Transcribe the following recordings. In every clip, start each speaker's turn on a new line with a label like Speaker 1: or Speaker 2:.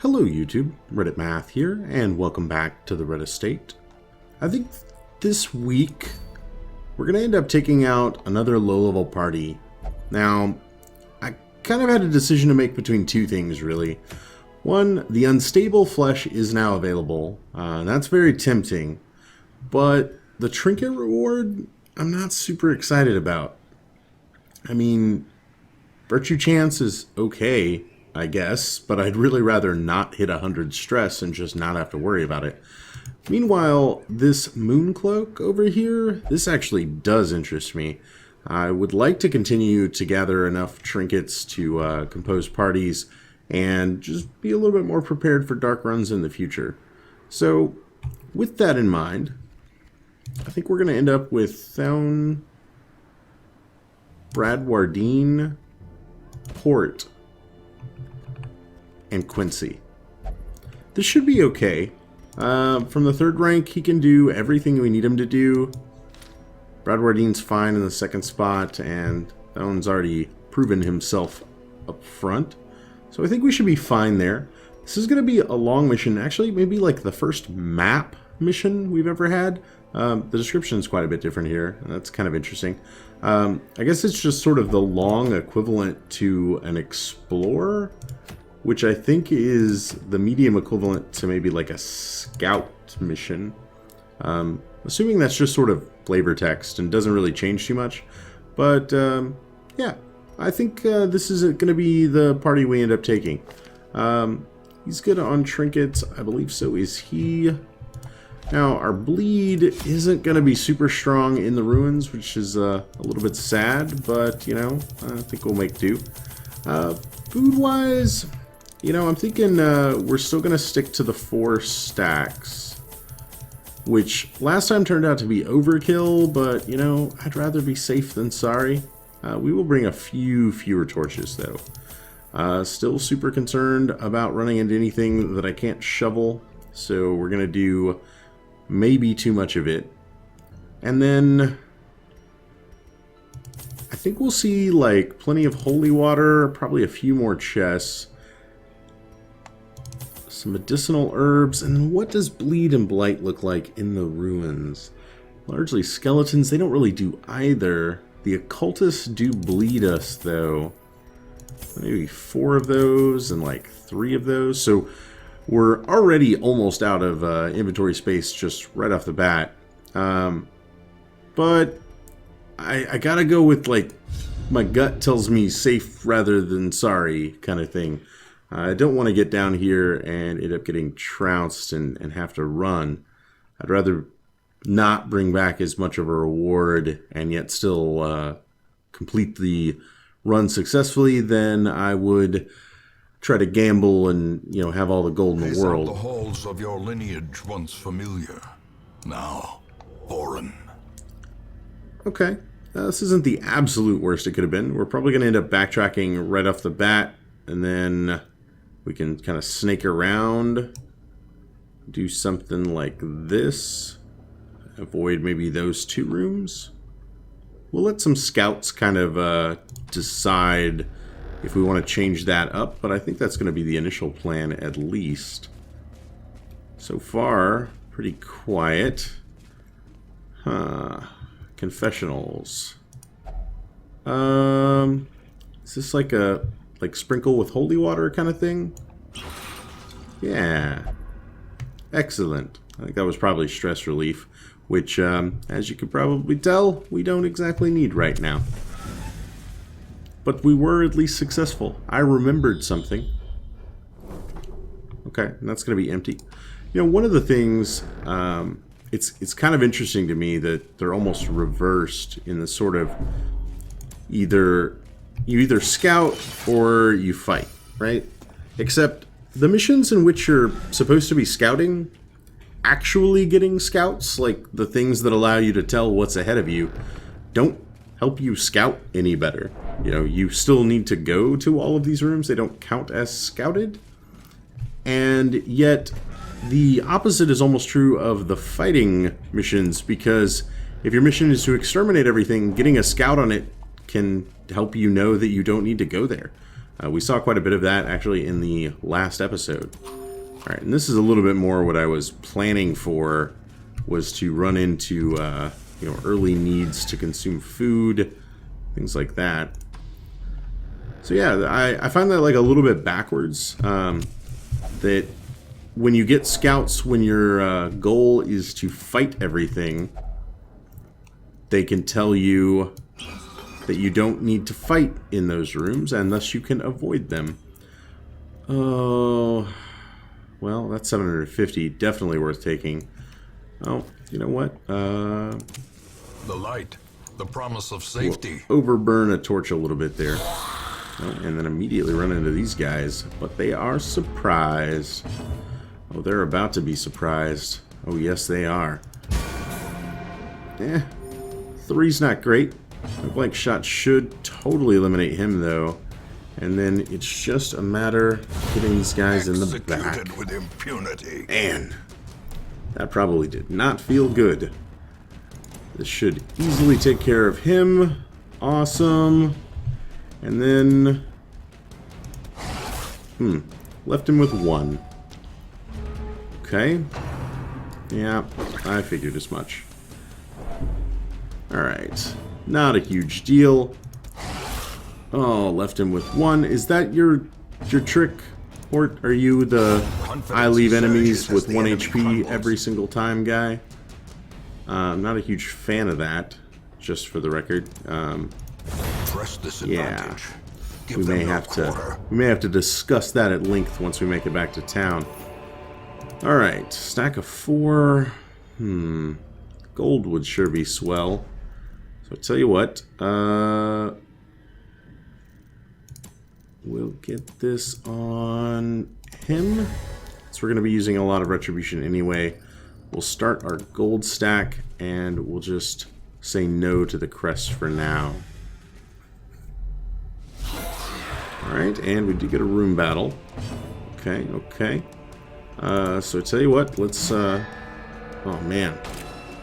Speaker 1: Hello YouTube, Reddit Math here, and welcome back to the Red Estate. I think this week we're going to end up taking out another low-level party. Now, I kind of had a decision to make between two things really. One, the unstable flesh is now available, and that's very tempting, but the trinket reward I'm not super excited about. I mean, virtue chance is okay, I guess, but I'd really rather not hit 100 stress and just not have to worry about it. Meanwhile, this moon cloak over here, this actually does interest me. I would like to continue to gather enough trinkets to compose parties and just be a little bit more prepared for dark runs in the future. So, with that in mind, I think we're going to end up with Thone, Bradwardine, Port, and Quincy. This should be okay. From the third rank, he can do everything we need him to do. Bradwardine's fine in the second spot, and Thone's already proven himself up front. So I think we should be fine there. This is going to be a long mission. Actually, maybe like the first map mission we've ever had. The description is quite a bit different here. That's kind of interesting. I guess it's just sort of the long equivalent to an explorer, which I think is the medium equivalent to maybe like a scout mission. Assuming that's just sort of flavor text and doesn't really change too much. But yeah, I think this is going to be the party we end up taking. He's good on trinkets. I believe so is he. Now, our bleed isn't going to be super strong in the ruins, which is a little bit sad, but, you know, I think we'll make do. Food-wise, you know, I'm thinking we're still going to stick to the 4 stacks, which last time turned out to be overkill, but, you know, I'd rather be safe than sorry. We will bring a few fewer torches, though. Still super concerned about running into anything that I can't shovel, so we're going to do maybe too much of it. And then I think we'll see like plenty of holy water, probably a few more chests, some medicinal herbs, and what does bleed and blight look like in the ruins? Largely skeletons. They don't really do either. The occultists do bleed us though. Maybe 4 of those and like 3 of those. So we're already almost out of inventory space just right off the bat. But I gotta go with, like, my gut tells me safe rather than sorry kind of thing. I don't want to get down here and end up getting trounced and have to run. I'd rather not bring back as much of a reward and yet still complete the run successfully than I would try to gamble and, you know, have all the gold in the world.
Speaker 2: The halls of your lineage once familiar, now foreign.
Speaker 1: Okay, this isn't the absolute worst it could have been. We're probably going to end up backtracking right off the bat, and then we can kind of snake around, do something like this, avoid maybe those 2 rooms. We'll let some scouts kind of decide if we want to change that up, but I think that's going to be the initial plan at least. So far, pretty quiet. Confessionals. Is this like a sprinkle with holy water kind of thing? Yeah. Excellent. I think that was probably stress relief, which, as you could probably tell, we don't exactly need right now. But we were at least successful. I remembered something. Okay, and that's going to be empty. You know, one of the things, it's kind of interesting to me that they're almost reversed in the sort of you either scout or you fight, right? Except the missions in which you're supposed to be scouting, actually getting scouts, like the things that allow you to tell what's ahead of you, don't help you scout any better. You know, you still need to go to all of these rooms. They don't count as scouted. And yet, the opposite is almost true of the fighting missions, because if your mission is to exterminate everything, getting a scout on it can help you know that you don't need to go there. We saw quite a bit of that, actually, in the last episode. Alright, and this is a little bit more what I was planning for, was to run into, you know, early needs to consume food, things like that. So yeah, I find that like a little bit backwards, that when you get scouts, when your goal is to fight everything, they can tell you that you don't need to fight in those rooms, and thus you can avoid them. Oh, well, that's 750. Definitely worth taking. Oh, you know what?
Speaker 2: The light, the promise of safety.
Speaker 1: We'll overburn a torch a little bit there. Oh, and then immediately run into these guys. But they are surprised. Oh, they're about to be surprised. Oh, yes, they are. Eh, 3's not great. A blank shot should totally eliminate him, though. And then it's just a matter of getting these guys in the back.
Speaker 2: Executed with impunity.
Speaker 1: And that probably did not feel good. This should easily take care of him. Awesome. And then... left him with 1. Okay. Yeah, I figured as much. Alright. Not a huge deal. Oh, left him with 1. Is that your trick? Or are you the I leave enemies with 1 HP every single time guy? I'm not a huge fan of that, just for the record.
Speaker 2: Press this
Speaker 1: Yeah.
Speaker 2: advantage. Give
Speaker 1: We
Speaker 2: them
Speaker 1: may
Speaker 2: no
Speaker 1: have
Speaker 2: quarter.
Speaker 1: to discuss that at length once we make it back to town. Alright, stack of 4. Gold would sure be swell. So I tell you what, we'll get this on him. So we're going to be using a lot of retribution anyway. We'll start our gold stack and we'll just say no to the crest for now. Alright, and we do get a room battle. Okay, okay. So I tell you what, let's, oh man,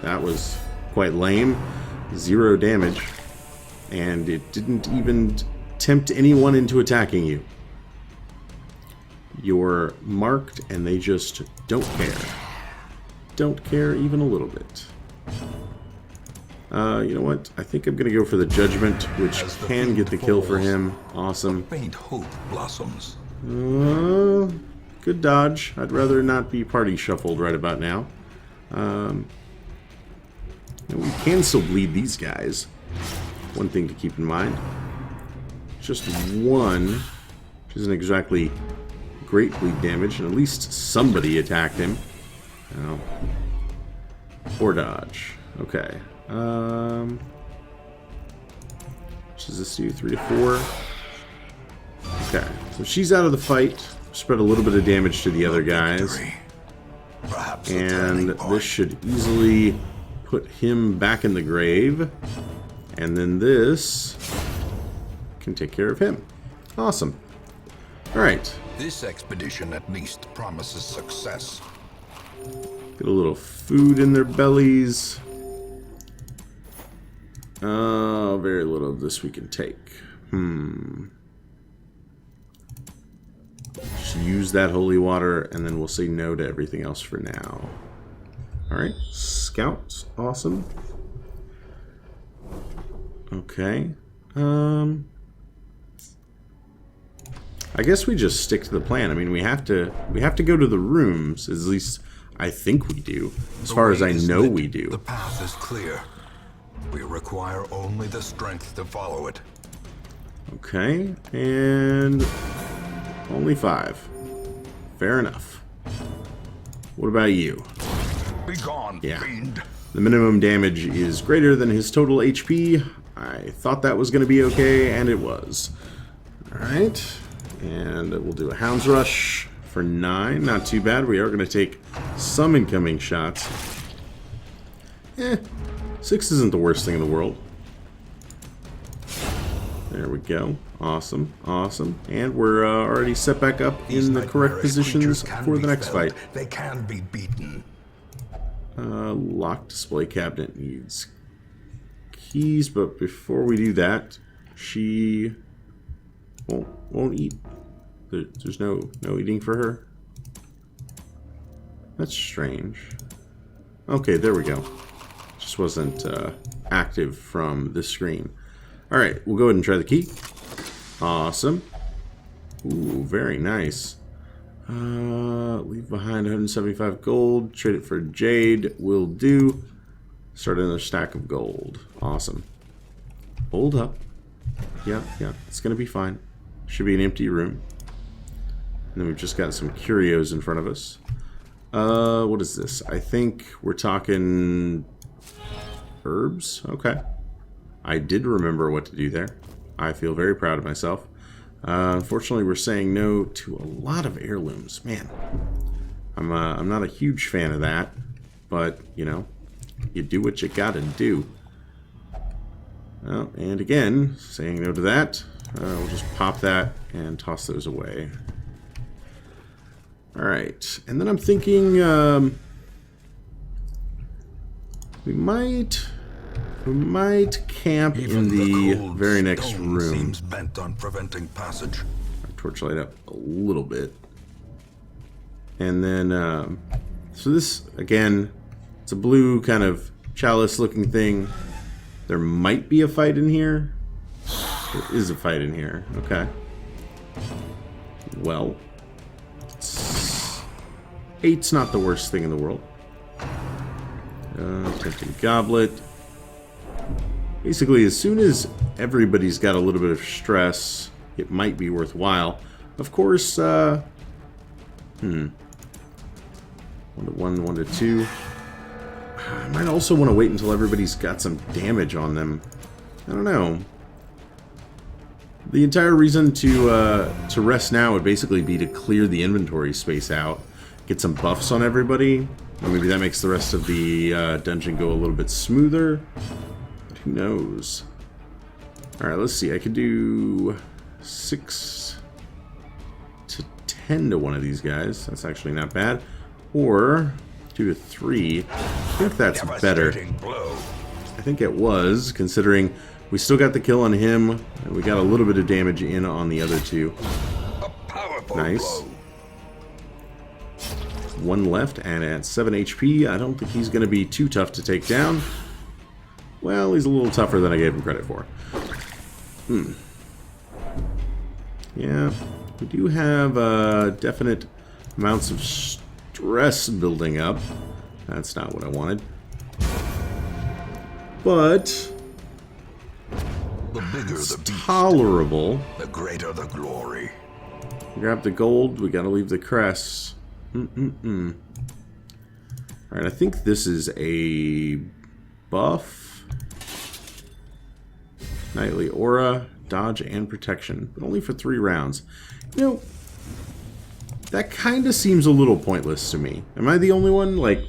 Speaker 1: that was quite lame. 0 damage. And it didn't even tempt anyone into attacking you. You're marked and they just don't care. Don't care even a little bit. You know what? I think I'm going to go for the Judgment, which can get the kill for him. Awesome.
Speaker 2: Faint hope blossoms.
Speaker 1: Good dodge. I'd rather not be party shuffled right about now. We can still bleed these guys. One thing to keep in mind. Just 1, which isn't exactly great bleed damage, and at least somebody attacked him. Oh. Or dodge. Okay. What does this do? 3 to 4. Okay. So she's out of the fight. Spread a little bit of damage to the other guys.
Speaker 2: Perhaps a
Speaker 1: And
Speaker 2: turning point.
Speaker 1: this should easily put him back in the grave. And then this can take care of him. Awesome. Alright.
Speaker 2: This expedition at least promises success.
Speaker 1: Get a little food in their bellies. Very little of this we can take. Just use that holy water, and then we'll say no to everything else for now. Alright, scouts, awesome. Okay. I guess we just stick to the plan. I mean, we have to go to the rooms, at least I think we do. As far as I know we do.
Speaker 2: The path is clear. We require only the strength to follow it.
Speaker 1: Okay, and only 5. Fair enough. What about you?
Speaker 2: Begone,
Speaker 1: Yeah.
Speaker 2: fiend.
Speaker 1: The minimum damage is greater than his total HP. I thought that was going to be okay, and it was. Alright, and we'll do a Hound's Rush for 9. Not too bad. We are going to take some incoming shots. 6 isn't the worst thing in the world. There we go. Awesome, awesome. And we're already set back up in the correct positions for the next fight.
Speaker 2: They can be beaten.
Speaker 1: Locked display cabinet needs keys, but before we do that, she won't eat. There's no eating for her. That's strange. Okay, there we go. Just wasn't active from this screen. Alright, we'll go ahead and try the key. Awesome. Ooh, very nice. Leave behind 175 gold. Trade it for jade. Will do. Start another stack of gold. Awesome. Hold up. Yeah, it's gonna be fine. Should be an empty room. And then we've just got some curios in front of us. What is this? I think we're talking herbs. Okay. I did remember what to do there. I feel very proud of myself. Unfortunately, we're saying no to a lot of heirlooms. Man, I'm not a huge fan of that, but you know, you do what you gotta do. Well, and again, saying no to that. We'll just pop that and toss those away. Alright, and then I'm thinking we might camp in the very next room.
Speaker 2: Seems bent on preventing passage.
Speaker 1: Torchlight up a little bit. And then, so this, again, it's a blue kind of chalice looking thing. There might be a fight in here. There is a fight in here. Okay. Well, 8's not the worst thing in the world. Tempting goblet. Basically, as soon as everybody's got a little bit of stress, it might be worthwhile. Of course, 1 to 1, 1 to 2. I might also want to wait until everybody's got some damage on them. I don't know. The entire reason to rest now would basically be to clear the inventory space out, get some buffs on everybody, and maybe that makes the rest of the dungeon go a little bit smoother. But who knows? Alright, let's see. I could do 6 to 10 to one of these guys. That's actually not bad. Or 2 to 3. I think that's better. I think it was, considering we still got the kill on him, and we got a little bit of damage in on the other two. Nice. 1 left, and at 7 HP, I don't think he's going to be too tough to take down. Well, he's a little tougher than I gave him credit for. Yeah, we do have definite amounts of stress building up. That's not what I wanted. But
Speaker 2: the bigger the beast,
Speaker 1: tolerable.
Speaker 2: The greater the glory.
Speaker 1: Grab the gold. We gotta leave the crests. Alright, I think this is a buff. Nightly aura, dodge, and protection. But only for 3 rounds. You know, that kind of seems a little pointless to me. Am I the only one? Like,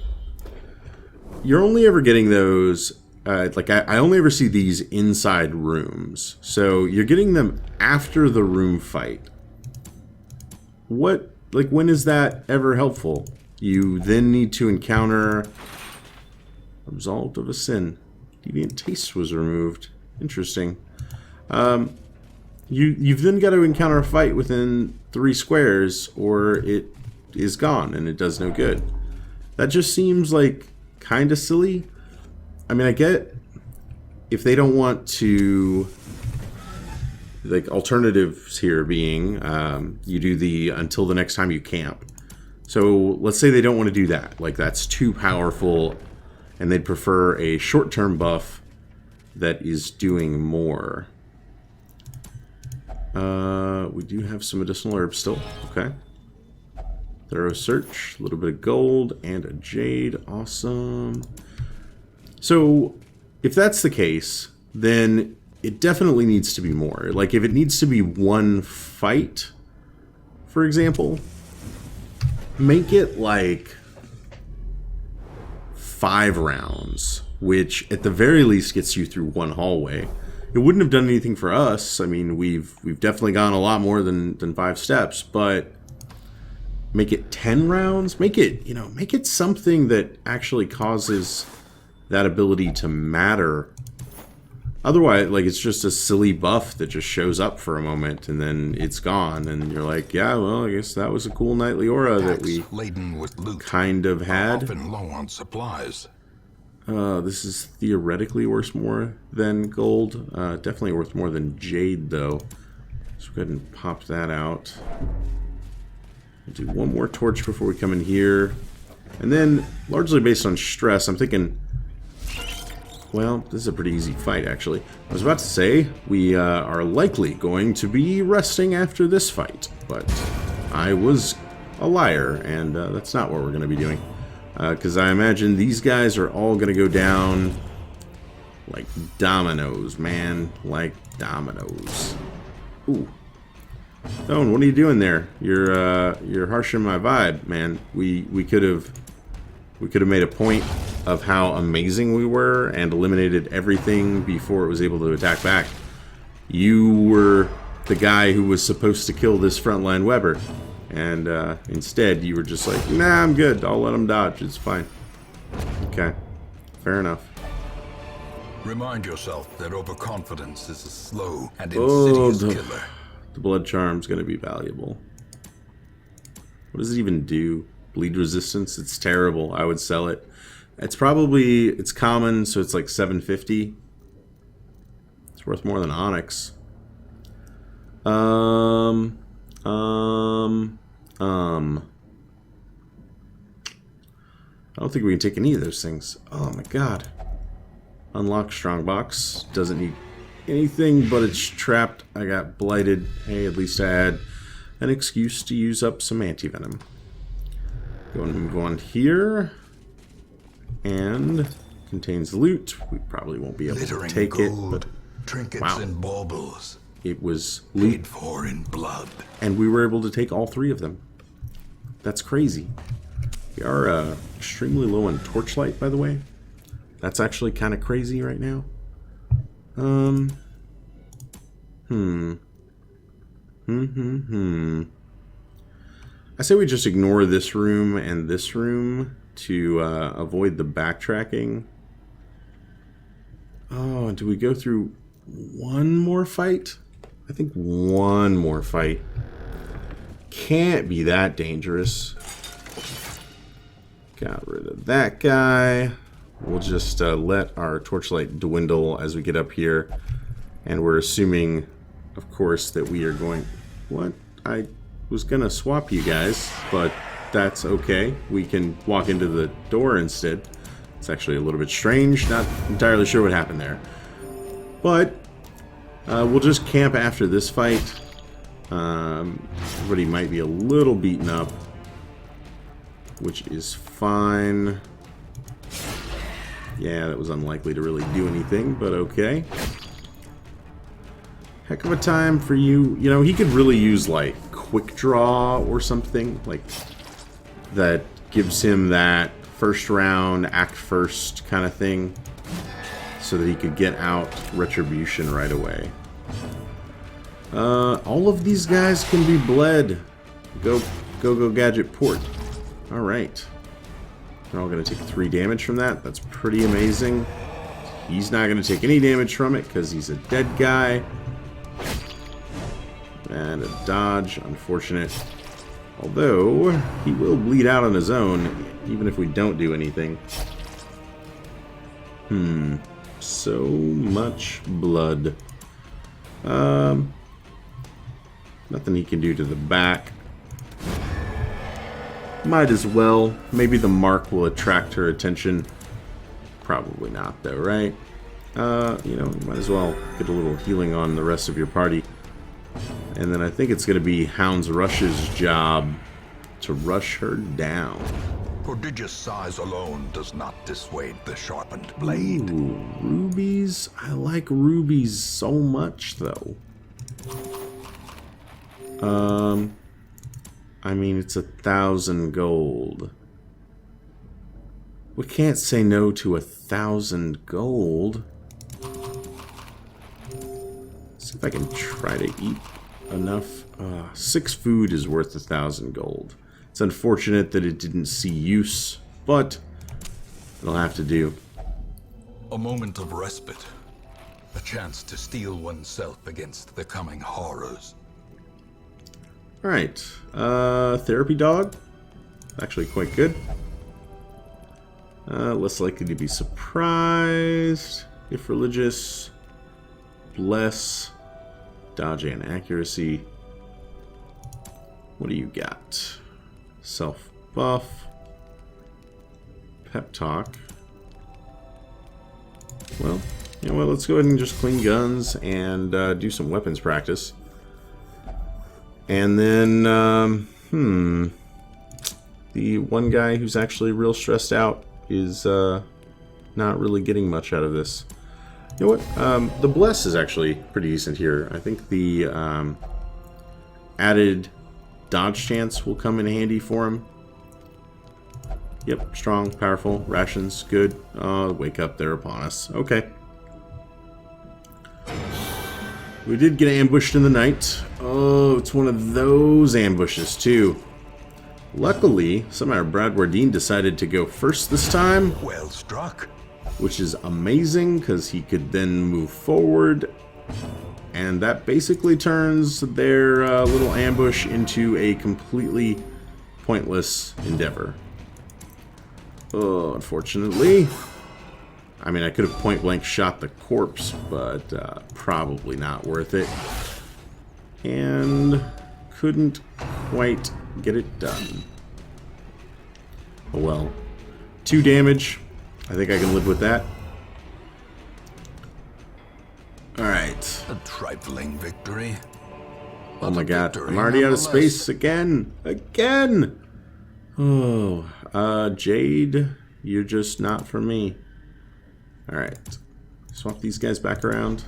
Speaker 1: you're only ever getting those... I only ever see these inside rooms. So, you're getting them after the room fight. What... Like, when is that ever helpful? You then need to encounter... Result of a sin. Deviant taste was removed. Interesting. You've then got to encounter a fight within 3 squares, or it is gone, and it does no good. That just seems, like, kind of silly. I mean, I get if they don't want to... Like, alternatives here being, you do the until the next time you camp. So, let's say they don't want to do that. Like, that's too powerful, and they'd prefer a short-term buff that is doing more. We do have some medicinal herbs still. Okay. Thorough search, a little bit of gold, and a jade. Awesome. So, if that's the case, then it definitely needs to be more. Like, if it needs to be 1 fight, for example, make it like 5 rounds, which at the very least gets you through 1 hallway. It wouldn't have done anything for us. I mean, we've definitely gone a lot more than 5 steps, but make it 10 rounds. Make it, you know, make it something that actually causes that ability to matter Otherwise, like, it's just a silly buff that just shows up for a moment and then it's gone, and you're like, yeah, well, I guess that was a cool nightly aura that we
Speaker 2: laden with loot
Speaker 1: kind of had.
Speaker 2: often low on supplies.
Speaker 1: This is theoretically worth more than gold. Definitely worth more than jade, though. So go ahead and pop that out. We'll do one more torch before we come in here. And then, largely based on stress, I'm thinking, well, this is a pretty easy fight, actually. I was about to say, we are likely going to be resting after this fight, but I was a liar, and that's not what we're going to be doing. Because I imagine these guys are all going to go down like dominoes, man. Like dominoes. Ooh. Stone, what are you doing there? You're harshing my vibe, man. We could have made a point of how amazing we were and eliminated everything before it was able to attack back. You were the guy who was supposed to kill this frontline Weber, and instead you were just like, nah, I'm good. I'll let him dodge. It's fine. Okay, fair enough.
Speaker 2: Remind yourself that overconfidence is a slow and insidious killer.
Speaker 1: The blood charm's going to be valuable. What does it even do? Bleed resistance? It's terrible. I would sell it. It's common, so it's like 750. It's worth more than Onyx. I don't think we can take any of those things. Oh my god. Unlock strongbox. Doesn't need anything, but it's trapped. I got blighted. Hey, at least I had an excuse to use up some anti-venom. Go and move on here. And contains loot. We probably won't be able to take
Speaker 2: gold,
Speaker 1: it, but
Speaker 2: trinkets
Speaker 1: wow.
Speaker 2: and baubles.
Speaker 1: It was loot.
Speaker 2: Paid for in blood.
Speaker 1: And we were able to take all three of them. That's crazy. We are extremely low on torchlight, by the way. That's actually kind of crazy right now. I say we just ignore this room and this room to avoid the backtracking. Oh, do we go through one more fight? I think one more fight. Can't be that dangerous. Got rid of that guy. We'll just let our torchlight dwindle as we get up here. And we're assuming, of course, that we are going... What? I was going to swap you guys, but that's okay. We can walk into the door instead. It's actually a little bit strange. Not entirely sure what happened there. But we'll just camp after this fight. Everybody might be a little beaten up, which is fine. Yeah, that was unlikely to really do anything, but okay. Heck of a time for you. You know, he could really use, like, quick draw or something, like, that gives him that first round, act first kind of thing, so that he could get out retribution right away. All of these guys can be bled. Go gadget port. Alright. They're all going to take 3 damage from that. That's pretty amazing. He's not going to take any damage from it because he's a dead guy. And a dodge. Unfortunate. Although, he will bleed out on his own, even if we don't do anything. So much blood. Nothing he can do to the back. Might as well. Maybe the mark will attract her attention. Probably not, though, right? You know, you might as well get a little healing on the rest of your party. And then I think it's going to be Hound's Rush's job to rush her down.
Speaker 2: Prodigious size alone does not dissuade the sharpened blade.
Speaker 1: Ooh, rubies? I like rubies so much, though. I mean, it's 1,000 gold. We can't say no to 1,000 gold. See if I can try to eat enough. 6 food is worth 1,000 gold. It's unfortunate that it didn't see use, but it'll have to do.
Speaker 2: A moment of respite. A chance to steel oneself against the coming horrors.
Speaker 1: Alright. Therapy dog. Actually quite good. Less likely to be surprised. If religious. Bless. Dodge and accuracy. What do you got? Self buff. Pep talk. Well, you know what? Let's go ahead and just clean guns and do some weapons practice. And then, the one guy who's actually real stressed out is not really getting much out of this. You know what? The bless is actually pretty decent here. I think the added dodge chance will come in handy for him. Yep, strong, powerful, rations, good. Wake up, they're upon us. Okay. We did get ambushed in the night. Oh, it's one of those ambushes, too. Luckily, somehow Brad Wardine decided to go first this time.
Speaker 2: Well struck.
Speaker 1: Which is amazing, because he could then move forward. And that basically turns their little ambush into a completely pointless endeavor. Oh, unfortunately. I mean, I could have point-blank shot the corpse, but probably not worth it. And couldn't quite get it done. Oh well. 2 damage. I think I can live with that. Alright.
Speaker 2: A trifling victory.
Speaker 1: Oh my god. I'm already out of space again. Again! Oh. Jade, you're just not for me. Alright. Swap these guys back around.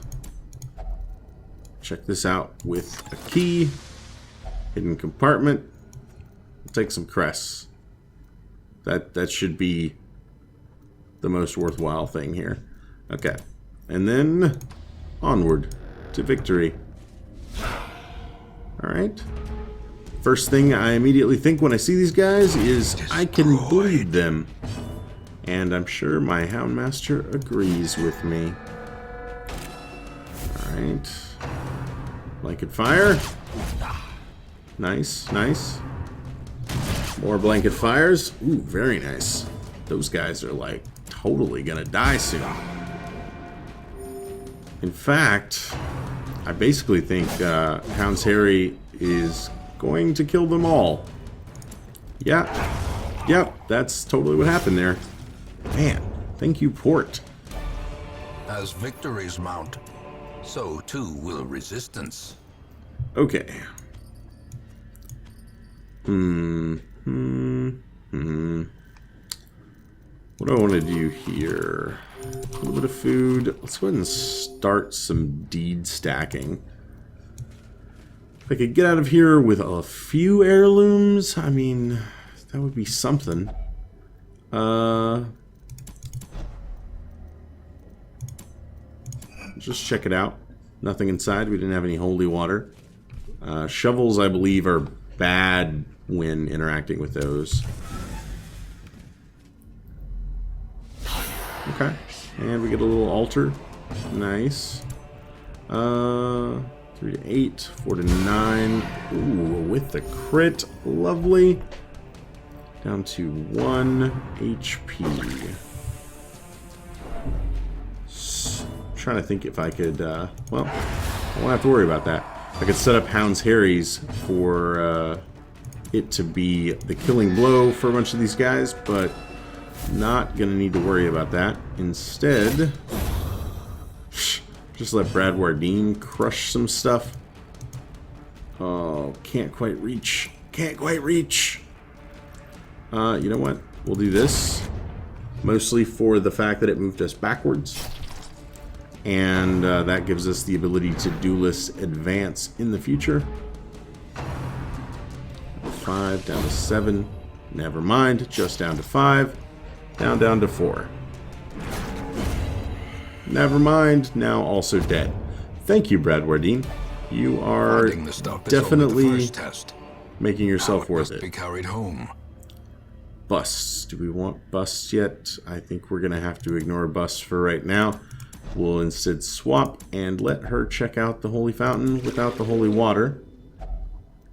Speaker 1: Check this out with a key. Hidden compartment. We'll take some crests. That should be the most worthwhile thing here. Okay. And then onward to victory. Alright. First thing I immediately think when I see these guys is I can bleed them. And I'm sure my Hound Master agrees with me. Alright. Blanket fire. Nice, nice. More blanket fires. Ooh, very nice. Those guys are like totally gonna die soon. In fact, I basically think Hound's Harry is going to kill them all. Yeah. Yep, that's totally what happened there. Man, thank you, Port.
Speaker 2: As victories mount, so too will resistance.
Speaker 1: Okay. What do I want to do here? A little bit of food. Let's go ahead and start some deed stacking. If I could get out of here with a few heirlooms, I mean, that would be something. Just check it out. Nothing inside. We didn't have any holy water. Shovels, I believe, are bad when interacting with those. Okay. And we get a little altar. Nice. 3 to 8, 4 to 9. Ooh, with the crit. Lovely. Down to 1 HP. Trying to think if I could, well, I won't have to worry about that. I could set up Hound's Harry's for it to be the killing blow for a bunch of these guys, but not gonna need to worry about that. Instead, just let Brad Wardine crush some stuff. Oh, can't quite reach. Can't quite reach. You know what? We'll do this. Mostly for the fact that it moved us backwards. And that gives us the ability to duelist advance in the future. 5 down to 7. Never mind, just down to 5. Down to 4. Never mind, now also dead. Thank you, Brad Wardine. You are definitely making yourself worth it.
Speaker 2: Be carried home.
Speaker 1: Busts. Do we want busts yet? I think we're going to have to ignore busts for right now. We'll instead swap and let her check out the holy fountain without the holy water.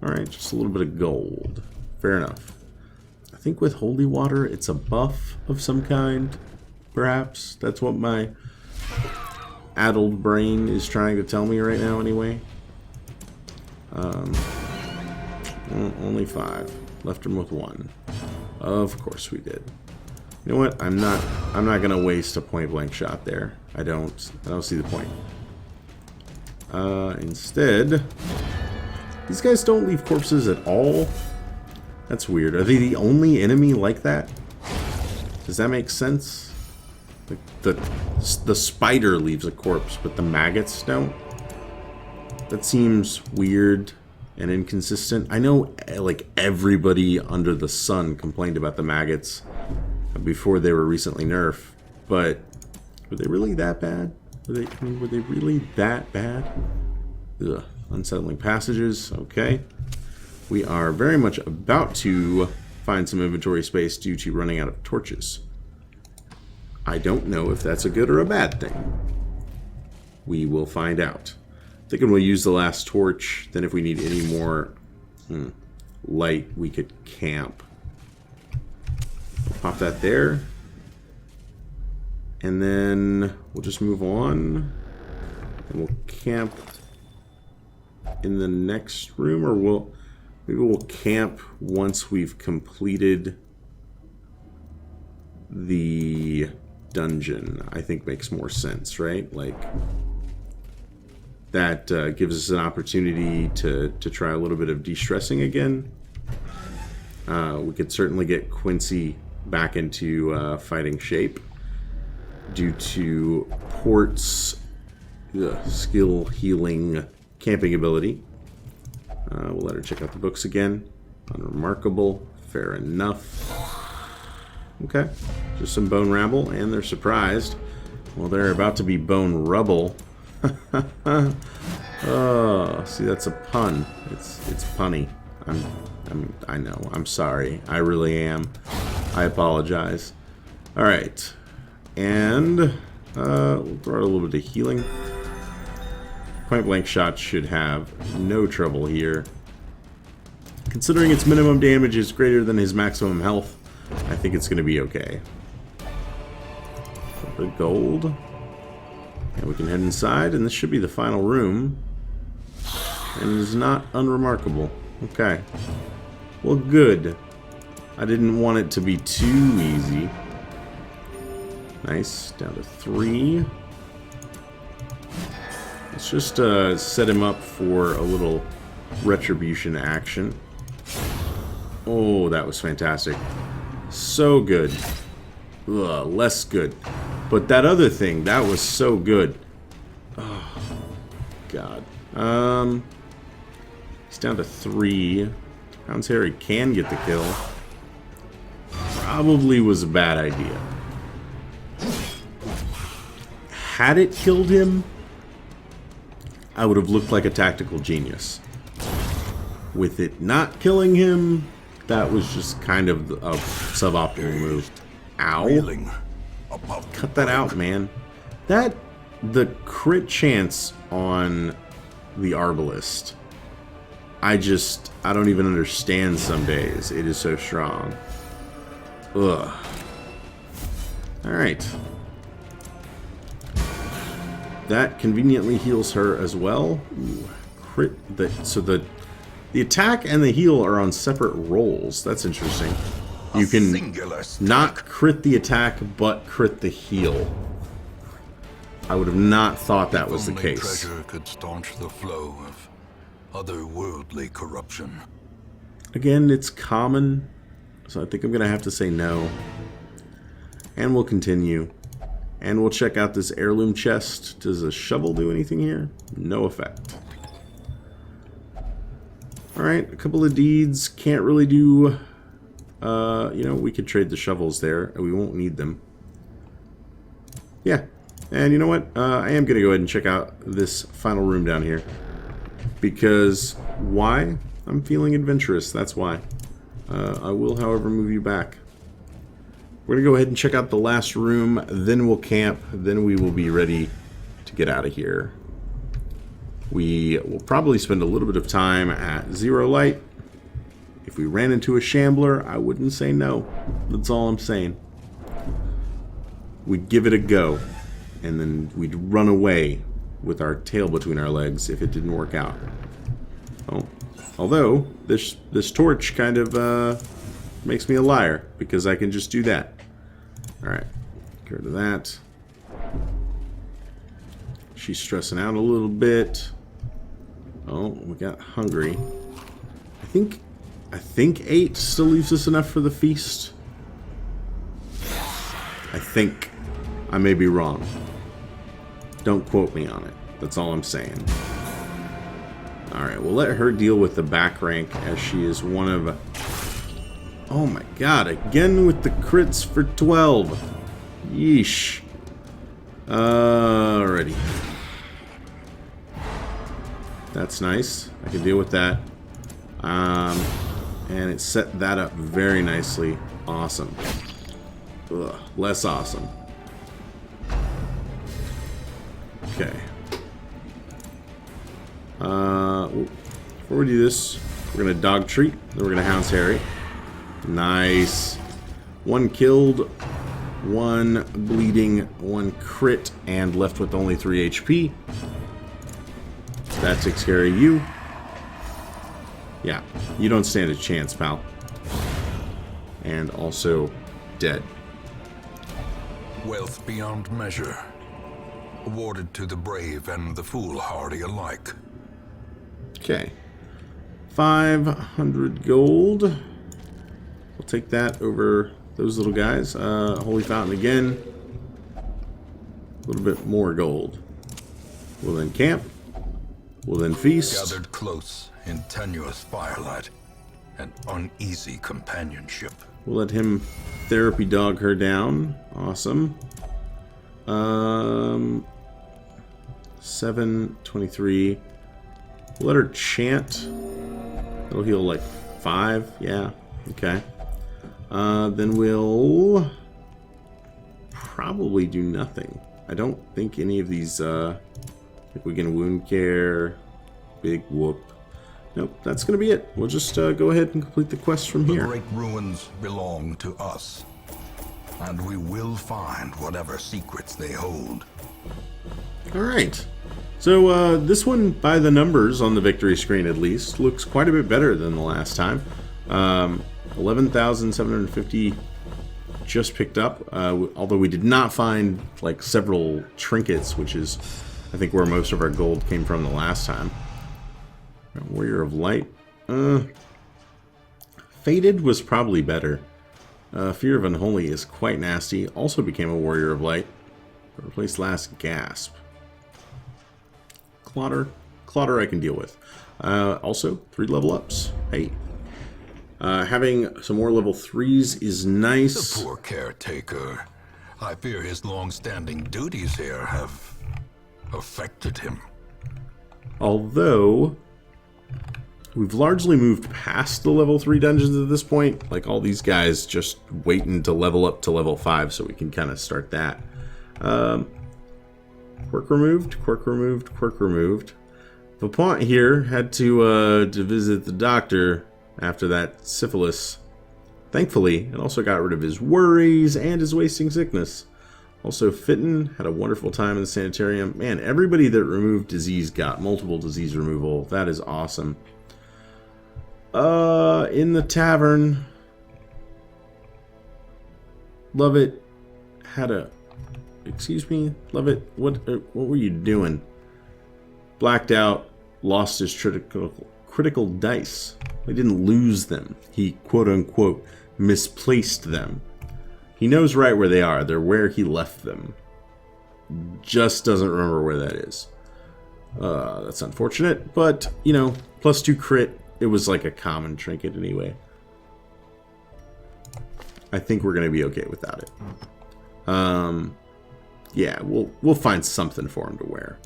Speaker 1: Alright, just a little bit of gold. Fair enough. I think with holy water, it's a buff of some kind, perhaps. That's what my addled brain is trying to tell me right now, anyway. Only 5. Left him with 1. Of course we did. You know what? I'm not gonna waste a point blank shot there. I don't see the point. Instead, these guys don't leave corpses at all. That's weird. Are they the only enemy like that? Does that make sense? Like the spider leaves a corpse, but the maggots don't? That seems weird and inconsistent. I know, like, everybody under the sun complained about the maggots before they were recently nerfed, but were they really that bad? Were they really that bad? Ugh. Unsettling passages. Okay. We are very much about to find some inventory space due to running out of torches. I don't know if that's a good or a bad thing. We will find out. Thinking we'll use the last torch. Then if we need any more light, we could camp. We'll pop that there. And then we'll just move on. And we'll camp in the next room, or maybe we'll camp once we've completed the dungeon. I think makes more sense, right? Like, that gives us an opportunity to try a little bit of de-stressing again. We could certainly get Quincy back into fighting shape due to Port's skill healing camping ability. We'll let her check out the books again. Unremarkable. Fair enough. Okay. Just some bone rabble, and they're surprised. Well, they're about to be bone rubble. Oh, see, that's a pun. It's punny. I know. I'm sorry. I really am. I apologize. All right. And we'll throw out a little bit of healing. Point blank shot should have no trouble here. Considering its minimum damage is greater than his maximum health, I think it's going to be okay. A bit of gold. And we can head inside, and this should be the final room. And it is not unremarkable. Okay. Well, good. I didn't want it to be too easy. Nice. Down to 3. Let's just set him up for a little retribution action. Oh, that was fantastic. So good. Ugh, less good. But that other thing, that was so good. Oh, God. He's down to 3. Hound's Harry can get the kill. Probably was a bad idea. Had it killed him, I would have looked like a tactical genius. With it not killing him, that was just kind of a suboptimal move. Ow. Cut that out, man. The crit chance on the Arbalist, I don't even understand some days. It is so strong. Ugh. Alright. That conveniently heals her as well. Ooh, crit. So the attack and the heal are on separate rolls. That's interesting. You can not crit the attack, but crit the heal. I would have not thought that was the case.
Speaker 2: Treasure could staunch the flow of otherworldly corruption.
Speaker 1: Again, it's common, so I think I'm going to have to say no. And we'll continue. And we'll check out this heirloom chest. Does a shovel do anything here? No effect. Alright, a couple of deeds. Can't really do... you know, we could trade the shovels there, and we won't need them. Yeah. And you know what? I am going to go ahead and check out this final room down here. Because, why? I'm feeling adventurous, that's why. I will, however, move you back. We're going to go ahead and check out the last room, then we'll camp, then we will be ready to get out of here. We will probably spend a little bit of time at 0 light. If we ran into a shambler, I wouldn't say no. That's all I'm saying. We'd give it a go, and then we'd run away with our tail between our legs if it didn't work out. Oh, although this torch kind of makes me a liar, because I can just do that. Alright, get rid of that. She's stressing out a little bit. Oh, we got hungry. I think 8 still leaves us enough for the feast. I think. I may be wrong. Don't quote me on it. That's all I'm saying. Alright, we'll let her deal with the back rank, as she is one of... Oh my god, again with the crits for 12. Yeesh. Alrighty. That's nice. I can deal with that. And it set that up very nicely. Awesome. Ugh, less awesome. Okay. Before we do this, we're going to dog treat. Then we're going to hounds Harry. Nice. 1 killed, 1 bleeding, 1 crit, and left with only 3 HP. That takes care of you. Yeah, you don't stand a chance, pal. And also dead.
Speaker 2: Wealth beyond measure, awarded to the brave and the foolhardy alike.
Speaker 1: Okay. 500 gold. We'll take that over those little guys. Holy Fountain again. A little bit more gold. We'll then camp. We'll then feast.
Speaker 2: Gathered close in tenuous firelight and uneasy companionship.
Speaker 1: We'll let him therapy dog her down. Awesome. 723. We'll let her chant. That'll heal like 5. Yeah. Okay. Then we'll probably do nothing. I don't think any of these. If we can wound care, big whoop. Nope, that's gonna be it. We'll just go ahead and complete the quest from here.
Speaker 2: The great ruins belong to us, and we will find whatever secrets they hold.
Speaker 1: Alright. So this one, by the numbers on the victory screen at least, looks quite a bit better than the last time. 11,750 just picked up, although we did not find like several trinkets, which is I think where most of our gold came from the last time. Warrior of Light. Fated was probably better. Fear of Unholy is quite nasty. Also became a Warrior of Light. Replaced Last Gasp. Clotter I can deal with. Also, 3 level ups. Hey. Having some more level 3s is nice.
Speaker 2: The poor caretaker. I fear his long-standing duties here have affected him.
Speaker 1: Although we've largely moved past the level 3 dungeons at this point. Like all these guys just waiting to level up to level 5 so we can kind of start that. Quirk removed. Vapont here had to visit the doctor after that syphilis. Thankfully, it also got rid of his worries and his wasting sickness. Also, Fitton had a wonderful time in the sanitarium. Man, everybody that removed disease got multiple disease removal. That is awesome. In the tavern, Lovett had a... Excuse me? Lovett, what were you doing? Blacked out, lost his critical dice. He didn't lose them. He, quote-unquote, misplaced them. He knows right where they are. They're where he left them. Just doesn't remember where that is. That's unfortunate, but, you know, +2 crit. It was like a common trinket anyway. I think we're going to be okay without it. Yeah, we'll find something for him to wear.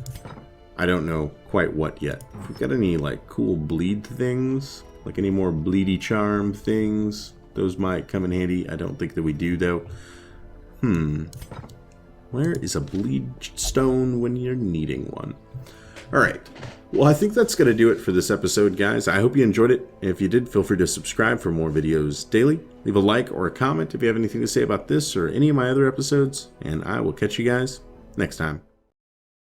Speaker 1: I don't know quite what yet. If we've got any, like, cool bleed things, like any more bleedy charm things, those might come in handy. I don't think that we do, though. What Where is a bleed stone when you're needing one? Alright, well I think that's going to do it for this episode, guys. I hope you enjoyed it. If you did, feel free to subscribe for more videos daily. Leave a like or a comment if you have anything to say about this or any of my other episodes, and I will catch you guys next time.